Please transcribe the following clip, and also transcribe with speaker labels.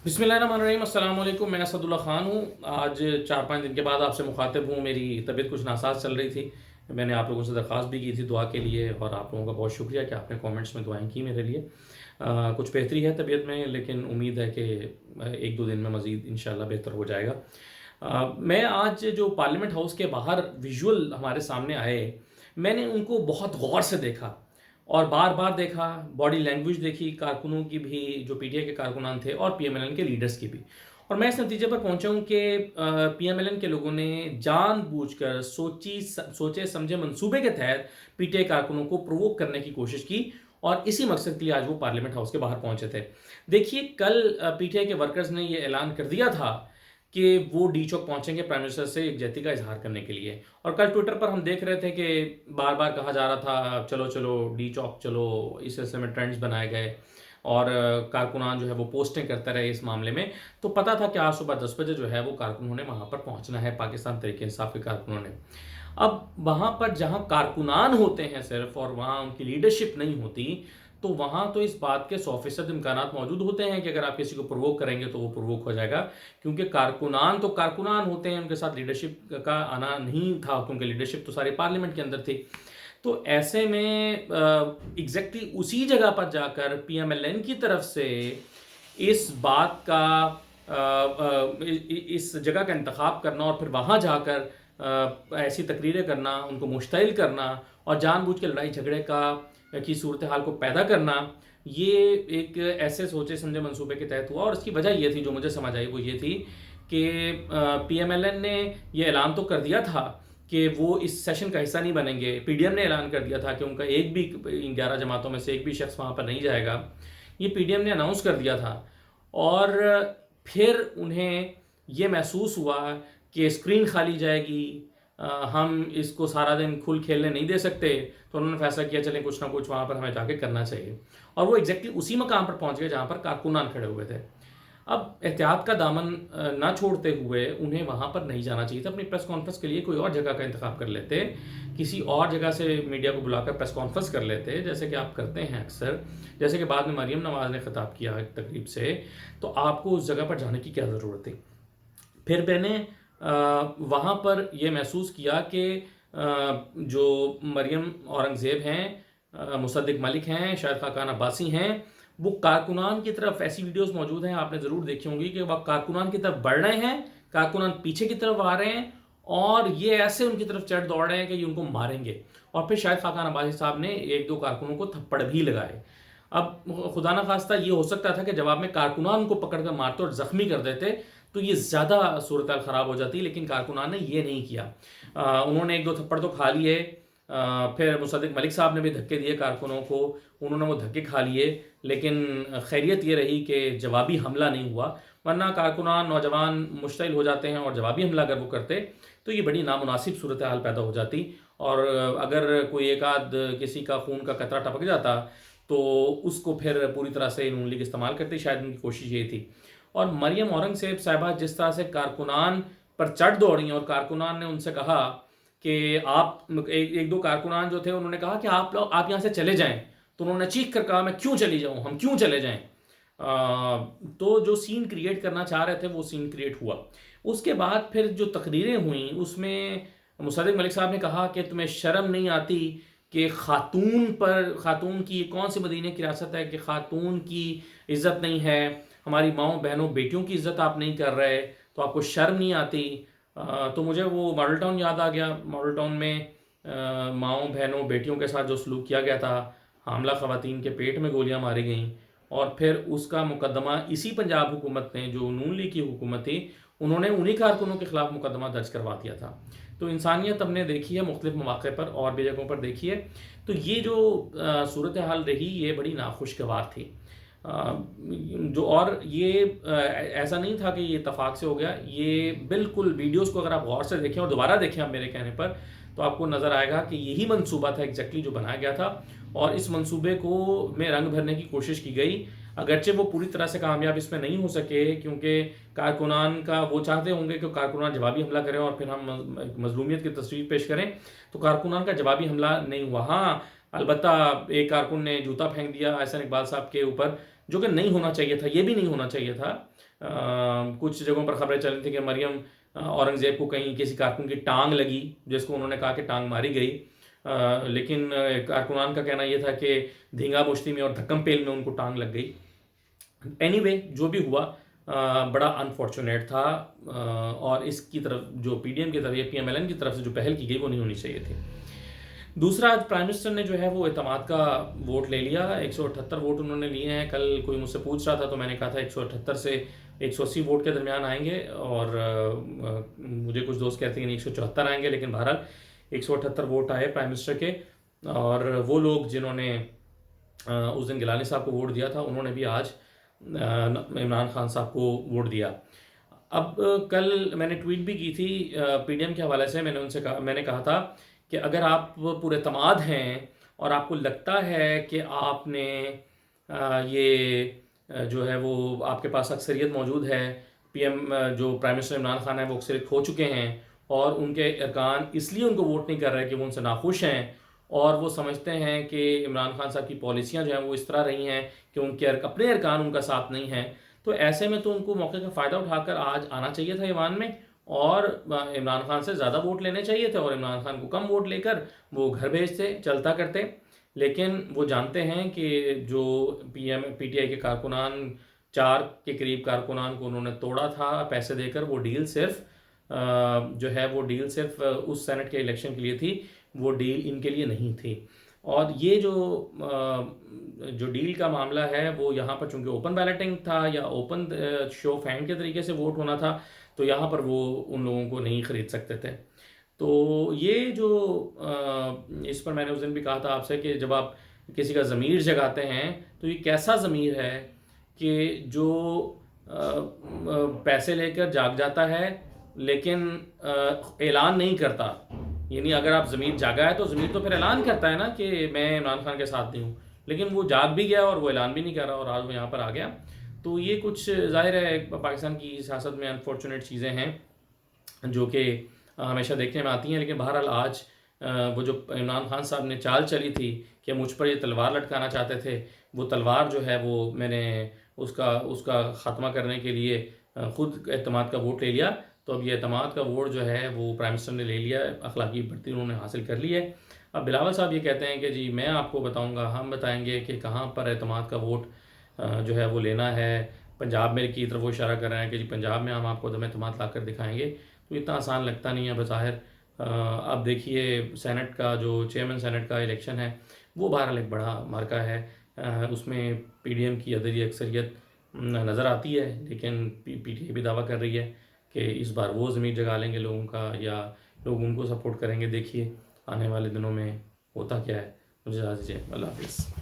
Speaker 1: बिस्मिल्लाहिर्रहमानिर्रहीम, अस्सलाम वालेकुम। मैं असदुल्ला ख़ान हूँ। आज 4-5 दिन के बाद आपसे मुखातिब हूँ। मेरी तबीयत कुछ नासाज चल रही थी। मैंने आप लोगों से दरख्वास्त भी की थी दुआ के लिए, और आप लोगों का बहुत शुक्रिया कि आपने कमेंट्स में दुआएं की मेरे लिए। कुछ बेहतरी है तबीयत में, लेकिन उम्मीद है कि 1-2 दिन में मज़ीद इंशाल्लाह बेहतर हो जाएगा। मैं आज जो पार्लियामेंट हाउस के बाहर विजुअल हमारे सामने आए, मैंने उनको बहुत गौर से देखा और बार बार देखा। बॉडी लैंग्वेज देखी कारकुनों की भी, जो पीटीआई के कारकुनान थे, और पीएमएलएन के लीडर्स की भी। और मैं इस नतीजे पर पहुंचा हूं कि पीएमएलएन के लोगों ने जानबूझकर सोचे समझे मंसूबे के तहत पीटीआई कारकुनों को प्रोवोक करने की कोशिश की, और इसी मकसद के लिए आज वो पार्लियामेंट हाउस के बाहर पहुंचे थे। देखिए, कल पीटीआई के वर्कर्स ने ये ऐलान कर दिया था कि वो डी चौक पहुंचेंगे प्राइम मिनिस्टर से यकजहती का इजहार करने के लिए। और कल ट्विटर पर हम देख रहे थे कि बार बार कहा जा रहा था चलो चलो डी चौक चलो, इस सिलसिले में ट्रेंड्स बनाए गए, और कारकुनान जो है वो पोस्टें करते रहे इस मामले में। तो पता था कि आज सुबह 10 बजे जो है वो कारकुनों ने वहाँ पर पहुँचना है, पाकिस्तान तहरीक इंसाफ के कारकुनों ने। अब वहाँ पर जहाँ कारकुनान होते हैं सिर्फ, और वहाँ उनकी लीडरशिप नहीं होती, तो वहाँ तो इस बात के 100% इम्कान मौजूद होते हैं कि अगर आप किसी को प्रोवोक करेंगे तो वो प्रोवोक हो जाएगा। क्योंकि कारकुनान तो कारकुनान होते हैं, उनके साथ लीडरशिप का आना नहीं था, क्योंकि लीडरशिप तो सारी पार्लियामेंट के अंदर थी। तो ऐसे में एग्जैक्टली उसी जगह पर जाकर पीएमएलएन की तरफ से इस बात का इस जगह का इंतखाब करना, और फिर वहाँ जाकर ऐसी तकरीरें करना, उनको मुश्तिल करना, और जानबूझ के लड़ाई झगड़े की सूरत हाल को पैदा करना, ये एक ऐसे सोचे समझे मंसूबे के तहत हुआ। और इसकी वजह ये थी, जो मुझे समझ आई वो ये थी कि पीएमएलएन ने ये ऐलान तो कर दिया था कि वो इस सेशन का हिस्सा नहीं बनेंगे। पीडीएम ने ऐलान कर दिया था कि उनका एक भी, 11 जमातों में से एक भी शख्स वहाँ पर नहीं जाएगा। ये पीडीएम ने अनाउंस कर दिया था। और फिर उन्हें ये महसूस हुआ कि स्क्रीन खाली जाएगी, हम इसको सारा दिन खुल खेलने नहीं दे सकते, तो उन्होंने फैसला किया चलें कुछ ना कुछ वहाँ पर हमें जाके करना चाहिए। और वो एग्जैक्टली उसी मकाम पर पहुँच गए जहाँ पर कारकुनान खड़े हुए थे। अब एहतियात का दामन ना छोड़ते हुए उन्हें वहाँ पर नहीं जाना चाहिए था। अपनी प्रेस कॉन्फ्रेंस के लिए कोई और जगह का इंतखाब कर लेते, किसी और जगह से मीडिया को बुलाकर प्रेस कॉन्फ्रेंस कर लेते, जैसे कि आप करते हैं अक्सर, जैसे कि बाद में मरीम नवाज ने खिताब किया एक तकरीब से। तो आपको उस जगह पर जाने की क्या ज़रूरत थी? फिर मैंने वहाँ पर यह महसूस किया कि जो मरियम औरंगज़ेब हैं, मुसद्दिक मलिक हैं, शायद खाकान अब्बासी हैं, वो कारकुनान की तरफ, ऐसी वीडियोस मौजूद हैं, आपने ज़रूर देखी होंगी, कि वह कारकुनान की तरफ बढ़ रहे हैं, कारकुनान पीछे की तरफ आ रहे हैं, और ये ऐसे उनकी तरफ चढ़ दौड़ रहे हैं कि ये उनको मारेंगे। और फिर शायद खाकान अब्बासी साहब ने 1-2 कारकुनों को थप्पड़ भी लगाए। अब खुदा न खास्ता ये हो सकता था कि जवाब में कारकुनान को पकड़ कर मारते और ज़ख्मी कर देते, तो ये ज़्यादा सूरत ख़राब हो जाती, लेकिन कारकुनान ने ये नहीं किया। उन्होंने 1-2 थप्पड़ तो खा लिए। फिर मुसद्दिक मलिक साहब ने भी धक्के दिए कारकुनों को, उन्होंने वो धक्के खा लिए, लेकिन खैरियत ये रही कि जवाबी हमला नहीं हुआ। वरना कारकुनान नौजवान मुश्तिल हो जाते हैं, और जवाबी हमला अगर वो करते तो ये बड़ी नामुनासिब सूरत हाल पैदा हो जाती। और अगर कोई एक आध किसी का खून का कतरा टपक जाता, तो उसको फिर पूरी तरह से नून लीग इस्तेमाल करती। शायद उनकी कोशिश ये थी। और मरियम औरंगज़ेब साहिबा जिस तरह से कारकुनान पर चढ़ दौड़ी, और कारकुनान ने उनसे कहा कि आप, एक दो कारकुनान जो थे उन्होंने कहा कि आप लोग, आप यहाँ से चले जाएं। तो उन्होंने चीख कर कहा, मैं क्यों चली जाऊँ, हम क्यों चले जाएं। तो जो सीन क्रिएट करना चाह रहे थे वो सीन क्रिएट हुआ। उसके बाद फिर जो तकरीरें हुई उसमें मुसद्दिक मलिक साहब ने कहा कि तुम्हें शर्म नहीं आती कि खातून की कौन सी मदीने की रियासत है कि खातून की इज़्ज़त नहीं है, हमारी माओ बहनों बेटियों की इज़्ज़त आप नहीं कर रहे, तो आपको शर्म नहीं आती। तो मुझे वो मॉडल टाउन याद आ गया। मॉडल टाउन में माओ बहनों बेटियों के साथ जो सलूक किया गया था, हामला ख़वातीन के पेट में गोलियां मारी गईं, और फिर उसका मुकदमा इसी पंजाब हुकूमत ने, जो नून लीग की हुकूमत थी, उन्होंने उन्हीं कारकुनों के खिलाफ मुकदमा दर्ज करवा दिया था। तो इंसानियत हमने देखी है मुख्तलिफ मौक़े पर, और भी जगहों पर देखी है। तो ये जो सूरत हाल रही, ये बड़ी नाखुशगवार थी। जो, और ये ऐसा नहीं था कि ये इत्तफाक से हो गया, ये बिल्कुल वीडियोस को अगर आप गौर से देखें और दोबारा देखें आप मेरे कहने पर, तो आपको नज़र आएगा कि यही मंसूबा था एग्जैक्टली जो बनाया गया था, और इस मंसूबे को में रंग भरने की कोशिश की गई। अगरचे वो पूरी तरह से कामयाब इसमें नहीं हो सके, क्योंकि कारकुनान का वो चाहते होंगे कि कारकुनान जवाबी हमला करें और फिर हम मजलूमियत की तस्वीर पेश करें, तो कारकुनान का जवाबी हमला नहीं हुआ। हाँ, अलबत्ता एक कारकुन ने जूता फेंक दिया एहसन इकबाल साहब के ऊपर, जो कि नहीं होना चाहिए था। ये भी नहीं होना चाहिए था। कुछ जगहों पर खबरें चल रही थी कि मरियम औरंगज़ेब को कहीं किसी कारकुन की टांग लगी, जिसको उन्होंने कहा कि टांग मारी गई। लेकिन कारकुनान का कहना यह था कि धींगा मुश्ती में और धक्कम पेल में उनको टांग लग गई। एनीवे जो भी हुआ बड़ा अनफॉर्चुनेट था। और इसकी तरफ जो पीडीएम की तरफ या पीएमएलएन की तरफ से जो पहल की गई वो नहीं होनी चाहिए थी। दूसरा, आज प्राइम मिनिस्टर ने जो है वो एतमाद का वोट ले लिया। 178 वोट उन्होंने लिए हैं। कल कोई मुझसे पूछ रहा था तो मैंने कहा था 178 से 180 वोट के दरमियान आएंगे, और मुझे कुछ दोस्त कहते हैं कि 174 आएंगे, लेकिन बहरहाल 178 वोट आए प्राइम मिनिस्टर के। और वो लोग जिन्होंने उस दिन गिलानी साहब को वोट दिया था, उन्होंने भी आज इमरान खान साहब को वोट दिया। अब कल मैंने ट्वीट भी की थी पीडीएम के हवाले से। मैंने कहा था कि अगर आप पूरे तमाद हैं और आपको लगता है कि आपने जो है वो आपके पास अक्सरियत मौजूद है, पीएम जो प्राइम मिनिस्टर इमरान खान है वो अक्सरियत खो चुके हैं, और उनके अरकान इसलिए उनको वोट नहीं कर रहे कि वो उनसे नाखुश हैं, और वो समझते हैं कि इमरान खान साहब की पॉलिसियां जो हैं वो इस तरह रही हैं कि उनके अपने अरकान उनका साथ नहीं है, तो ऐसे में तो उनको मौके का फ़ायदा उठाकर आज आना चाहिए था ईवान में, और इमरान खान से ज़्यादा वोट लेने चाहिए थे, और इमरान खान को कम वोट लेकर वो घर भेजते, चलता करते। लेकिन वो जानते हैं कि जो पीटीआई के कारकुनान, 4 के करीब कारकुनान को उन्होंने तोड़ा था पैसे देकर। वो डील सिर्फ जो है वो डील सिर्फ उस सेनेट के इलेक्शन के लिए थी, वो डील इनके लिए नहीं थी। और ये जो डील का मामला है वो यहाँ पर चूंकि ओपन बैलेटिंग था या ओपन शो ऑफ हैंड के तरीके से वोट होना था, तो यहाँ पर वो उन लोगों को नहीं ख़रीद सकते थे। तो ये जो इस पर मैंने उस दिन भी कहा था आपसे कि जब आप किसी का ज़मीर जगाते हैं तो ये कैसा ज़मीर है कि जो पैसे लेकर जाग जाता है लेकिन ऐलान नहीं करता। यानी अगर आप ज़मीर जागा है तो ज़मीर तो फिर ऐलान करता है ना कि मैं इमरान खान के साथ नहीं हूँ, लेकिन वो जाग भी गया और वो ऐलान भी नहीं कर रहा, और आज वो यहाँ पर आ गया। तो ये कुछ ज़ाहिर है पाकिस्तान की सियासत में अनफॉर्चुनेट चीज़ें हैं जो कि हमेशा देखने में आती हैं। लेकिन बहरहाल आज वो जो इमरान खान साहब ने चाल चली थी कि मुझ पर ये तलवार लटकाना चाहते थे, वो तलवार जो है वो मैंने उसका ख़त्मा करने के लिए ख़ुद एतमाद का वोट ले लिया। तो अब ये एतमाद का वोट जो है वो प्राइम मिनिस्टर ने ले लिया, अखलाकी बढ़ती उन्होंने हासिल कर ली है। अब बिलावल साहब ये कहते हैं कि जी मैं आपको बताऊंगा, हम बताएंगे कि कहाँ पर एतमाद का वोट जो है वो लेना है। पंजाब में की तरफ वो इशारा कर रहे हैं कि जी पंजाब में हम आपको दम एतमाद ला कर दिखाएंगे। तो इतना आसान लगता नहीं है बज़ाहिर। अब देखिए सेनेट का जो चेयरमैन सेनेट का इलेक्शन है वो बहरहाल एक बड़ा मार्का है। उसमें पीडीएम की अददी अक्सरियत नज़र आती है, लेकिन पीटीआई भी दावा कर रही है कि इस बार वो ज़मीर जगा लेंगे लोगों का, या लोग उनको सपोर्ट करेंगे। देखिए आने वाले दिनों में होता क्या है। मुझे इजाज़त दीजिए, अल्लाह हाफ़िज़।